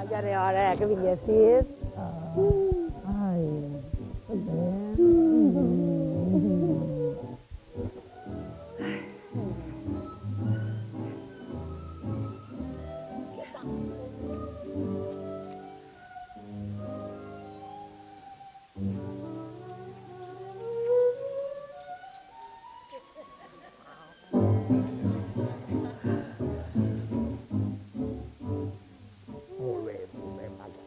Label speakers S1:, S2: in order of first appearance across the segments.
S1: ja era hora que vinguessis.
S2: Ai, que bé.
S3: Molt bé, vaja.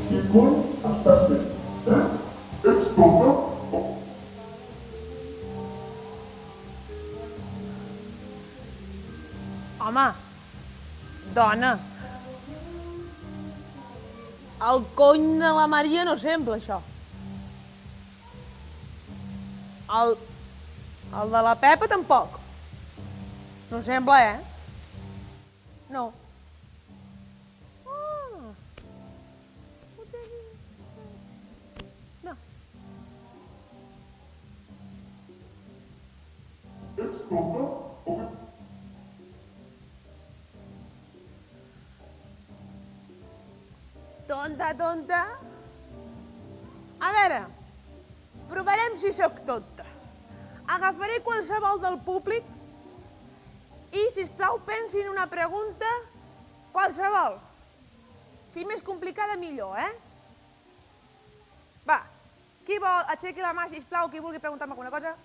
S4: Què cony estàs fent? Ets tonta?
S1: Home, dona, el cony de la Maria no sembla això. El de la Pepa tampoc. No sembla, No. Ah. No.
S4: Ets tonta? O què?
S1: Tonta? A veure, provarem si sóc tonta. Agafaré qualsevol del públic i, sisplau, pensi en una pregunta qualsevol. Si més complicada, millor, Va, qui vol? Aixequi la mà, sisplau, qui vulgui preguntar-me alguna cosa.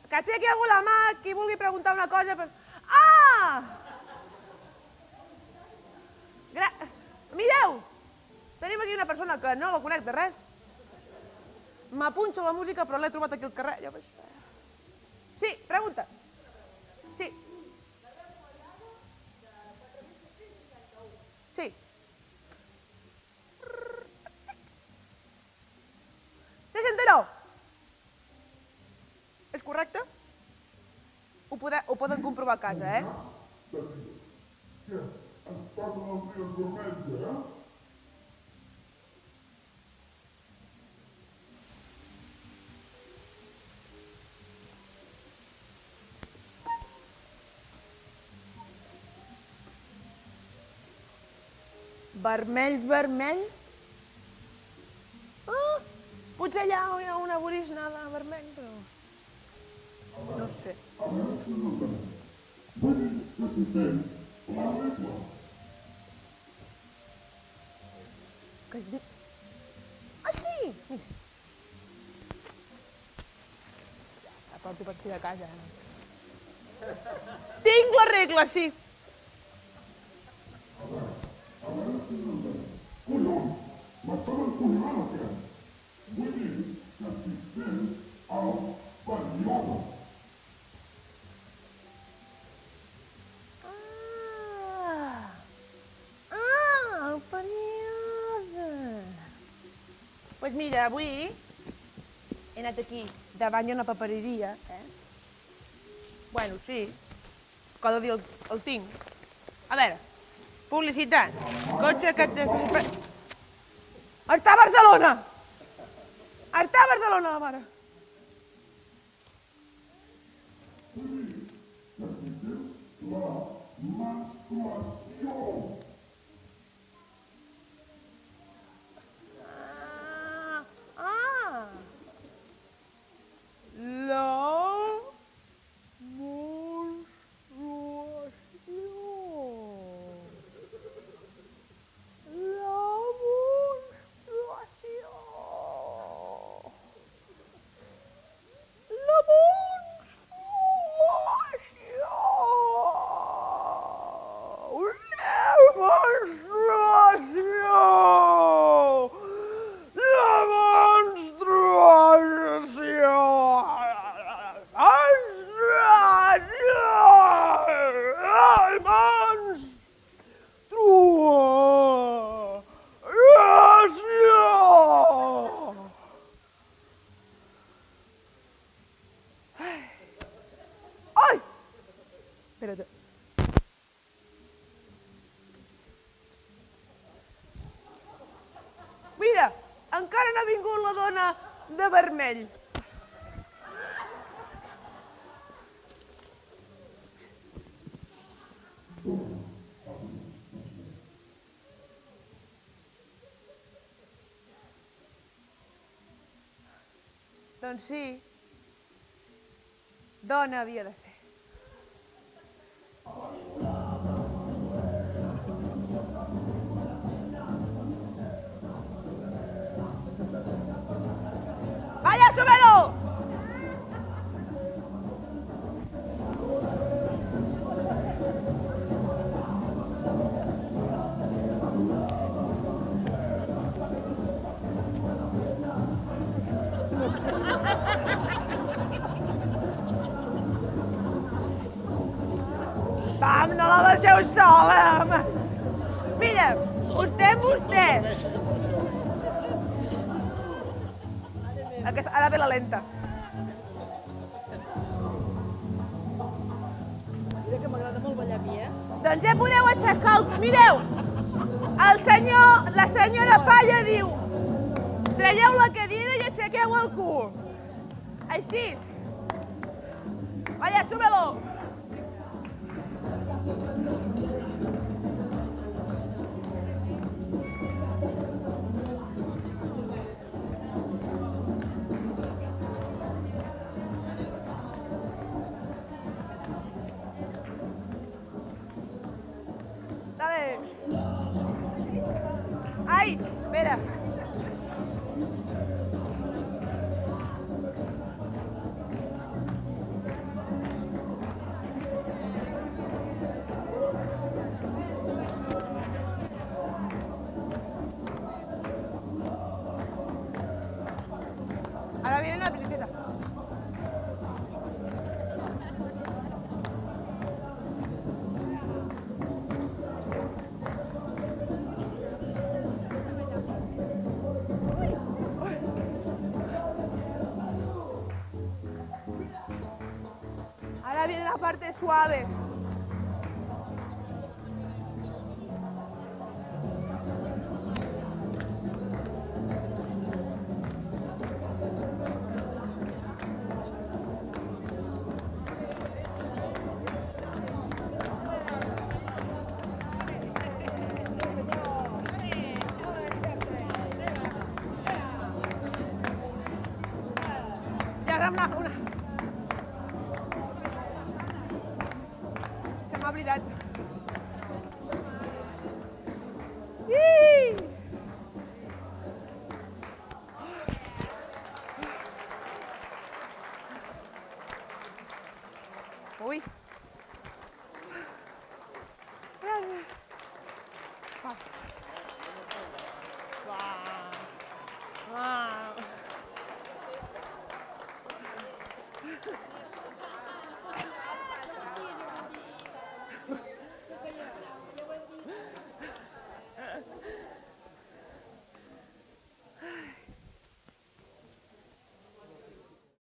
S1: Que aixequi algú la mà, qui vulgui preguntar una cosa. Ah! Mireu! Tenim aquí una persona que no la conec de res. M'apunxo la música, però l'he trobat aquí al carrer. Ja veig. Sí, pregunta. Sí. Sí. 69. És correcte? Ho poden comprovar a casa,
S4: Què? Ens passen els dies vermells,
S1: Vermell? Ah, potser allà hi ha una borisnada vermell, però... No sé.
S4: A veure si no tenim. Vull dir que si tens la regla.
S1: Què has dit? Aquí! Mira. Ja porto per aquí de casa, Tinc la regla, sí.
S4: A veure si no tenim. Collons, m'estàs encollonant o què? Vull dir que si tens el període.
S1: El període. Doncs mira, avui he anat aquí davant d'una papereria, Bueno, sí, cosa de dir el tinc. A veure, publicitat, cotxe que te... Està a Barcelona! Està a Barcelona, la mare! Espera't. Mira, encara no ha vingut la dona de vermell. Doncs sí, dona havia de ser. ¡Vaya, súbelo! Vam, no la deixeu sola, home. Mira, vostè. Ara ve la lenta.
S2: Mira que m'agrada molt ballar a mi,
S1: Doncs ja podeu aixecar el... Mireu, la senyora Palla diu traieu la cadira i aixequeu el cul. Així. Vaya, súbelo. Dale. Ai, espera. Ahora viene la princesa. Ahora viene la parte suave. Ya ara una. Se m'ha oblidat. Ui. Gràcies.